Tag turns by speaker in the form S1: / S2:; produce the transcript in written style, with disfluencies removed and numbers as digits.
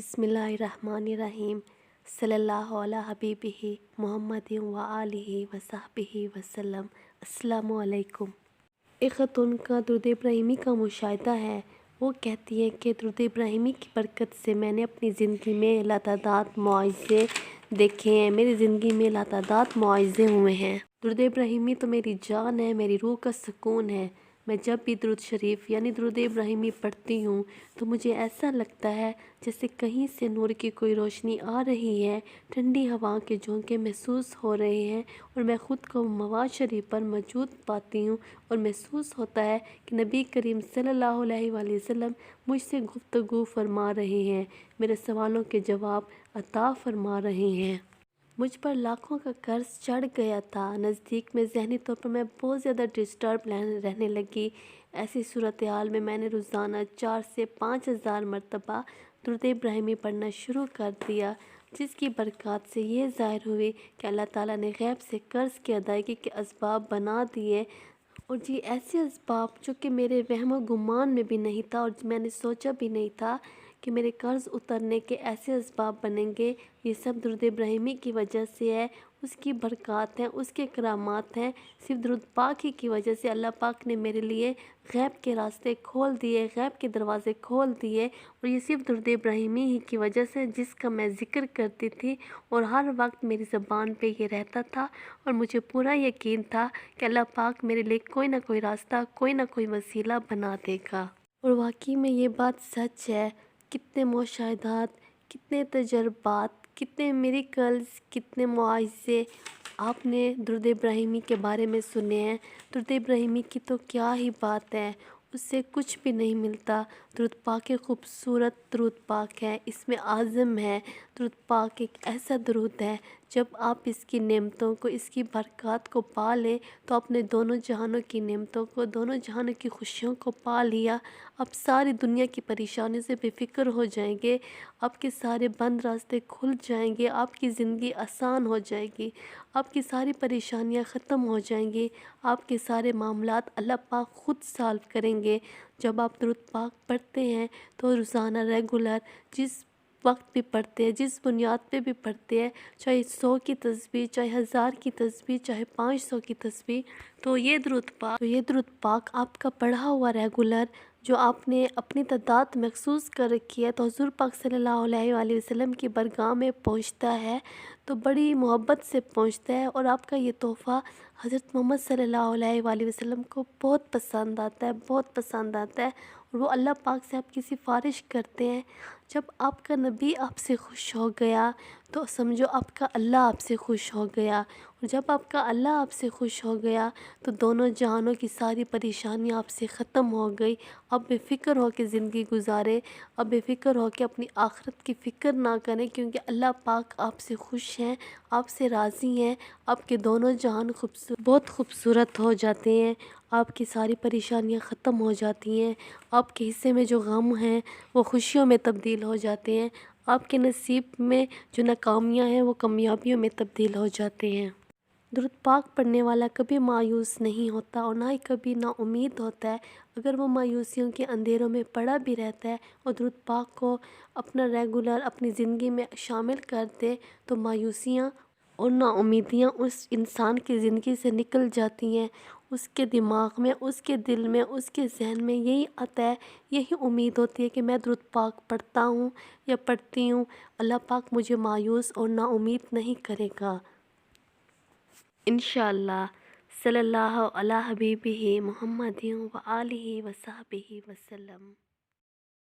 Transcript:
S1: بسم اللہ الرحمن الرحیم صلی اللہ علی حبیبہ محمد و آلہ و صحبہ وسلم۔ السلام علیکم۔ ایک خاتون کا درود ابراہیمی کا مشاہدہ ہے۔ وہ کہتی ہے کہ درود ابراہیمی کی برکت سے میں نے اپنی زندگی میں لاتعداد معاوضے دیکھے ہیں، میری زندگی میں لاتعداد معاوضے ہوئے ہیں۔ درود ابراہیمی تو میری جان ہے، میری روح کا سکون ہے۔ میں جب بھی درود شریف یعنی درود ابراہیمی پڑھتی ہوں تو مجھے ایسا لگتا ہے جیسے کہیں سے نور کی کوئی روشنی آ رہی ہے، ٹھنڈی ہوا کے جھونکے محسوس ہو رہے ہیں اور میں خود کو مواز شریف پر موجود پاتی ہوں اور محسوس ہوتا ہے کہ نبی کریم صلی اللہ علیہ وآلہ وسلم مجھ سے گفتگو فرما رہے ہیں، میرے سوالوں کے جواب عطا فرما رہے ہیں۔ مجھ پر لاکھوں کا قرض چڑھ گیا تھا، نزدیک میں ذہنی طور پر میں بہت زیادہ ڈسٹرب رہنے لگی۔ ایسی صورتحال میں میں نے روزانہ 4 سے 5 ہزار مرتبہ درود ابراہیمی پڑھنا شروع کر دیا، جس کی برکات سے یہ ظاہر ہوئی کہ اللہ تعالیٰ نے غیب سے قرض کی ادائیگی کے اسباب بنا دیے، اور ایسے اسباب جو کہ میرے وہم و گمان میں بھی نہیں تھا اور میں نے سوچا بھی نہیں تھا کہ میرے قرض اترنے کے ایسے اسباب بنیں گے۔ یہ سب درود ابراہیمی کی وجہ سے ہے، اس کی برکات ہیں، اس کے کرامات ہیں۔ صرف درود پاک ہی کی وجہ سے اللہ پاک نے میرے لیے غیب کے راستے کھول دیے، غیب کے دروازے کھول دیے، اور یہ صرف درود ابراہیمی ہی کی وجہ سے، جس کا میں ذکر کرتی تھی اور ہر وقت میری زبان پہ یہ رہتا تھا، اور مجھے پورا یقین تھا کہ اللہ پاک میرے لیے کوئی نہ کوئی راستہ، کوئی نہ کوئی وسیلہ بنا دے گا۔ اور واقعی میں یہ بات سچ ہے۔ کتنے مشاہدات، کتنے تجربات، کتنے میریکلز، کتنے معجزے آپ نے درود ابراہیمی کے بارے میں سنے ہیں۔ درود ابراہیمی کی تو کیا ہی بات ہے، اس سے کچھ بھی نہیں ملتا۔ درود پاک ایک خوبصورت درود پاک ہے، اس میں اعظم ہے۔ درود پاک ایک ایسا درود ہے، جب آپ اس کی نعمتوں کو، اس کی برکات کو پا لیں تو اپنے دونوں جہانوں کی نعمتوں کو، دونوں جہانوں کی خوشیوں کو پا لیا۔ آپ ساری دنیا کی پریشانیوں سے بے فکر ہو جائیں گے، آپ کے سارے بند راستے کھل جائیں گے، آپ کی زندگی آسان ہو جائے گی، آپ کی ساری پریشانیاں ختم ہو جائیں گی، آپ کے سارے معاملات اللہ پاک خود سالو کریں گے۔ جب آپ درود پاک پڑھتے ہیں تو روزانہ ریگولر جس وقت بھی پڑھتے ہیں، جس بنیاد پہ بھی پڑھتے ہیں، چاہے 100 کی تسبیح، چاہے 1000 کی تسبیح، چاہے 500 کی تسبیح، تو یہ درود پاک آپ کا پڑھا ہوا ریگولر جو آپ نے اپنی تعداد محسوس کر رکھی ہے تو حضور پاک صلی اللہ علیہ وآلہ وسلم کی برگاہ میں پہنچتا ہے، تو بڑی محبت سے پہنچتا ہے، اور آپ کا یہ تحفہ حضرت محمد صلی اللہ علیہ وآلہ وسلم کو بہت پسند آتا ہے، بہت پسند آتا ہے، اور وہ اللہ پاک سے آپ کی سفارش کرتے ہیں۔ جب آپ کا نبی آپ سے خوش ہو گیا تو سمجھو آپ کا اللہ آپ سے خوش ہو گیا، اور جب آپ کا اللہ آپ سے خوش ہو گیا تو دونوں جہانوں کی ساری پریشانیاں آپ سے ختم ہو گئی۔ اب بے فکر ہو کے زندگی گزارے، اب بے فکر ہو کے اپنی آخرت کی فکر نہ کریں، کیونکہ اللہ پاک آپ سے خوش ہیں، آپ سے راضی ہیں، آپ کے دونوں جہان بہت خوبصورت ہو جاتے ہیں، آپ کی ساری پریشانیاں ختم ہو جاتی ہیں، آپ کے حصے میں جو غم ہیں وہ خوشیوں میں تبدیل ہو جاتے ہیں، آپ کے نصیب میں جو ناکامیاں ہیں وہ کامیابیوں میں تبدیل ہو جاتے ہیں۔ درود پاک پڑھنے والا کبھی مایوس نہیں ہوتا اور نہ ہی کبھی نا امید ہوتا ہے۔ اگر وہ مایوسیوں کے اندھیروں میں پڑا بھی رہتا ہے اور درود پاک کو اپنا ریگولر اپنی زندگی میں شامل کر دے تو مایوسیاں اور نا امیدیاں اس انسان کی زندگی سے نکل جاتی ہیں۔ اس کے دماغ میں، اس کے دل میں، اس کے ذہن میں یہی آتا ہے، یہی امید ہوتی ہے کہ میں درود پاک پڑھتا ہوں یا پڑھتی ہوں، اللہ پاک مجھے مایوس اور نا امید نہیں کرے گا۔ انشاءاللہ صلی اللہ علی حبیبہ محمد و آلہ و صحبہ وسلم۔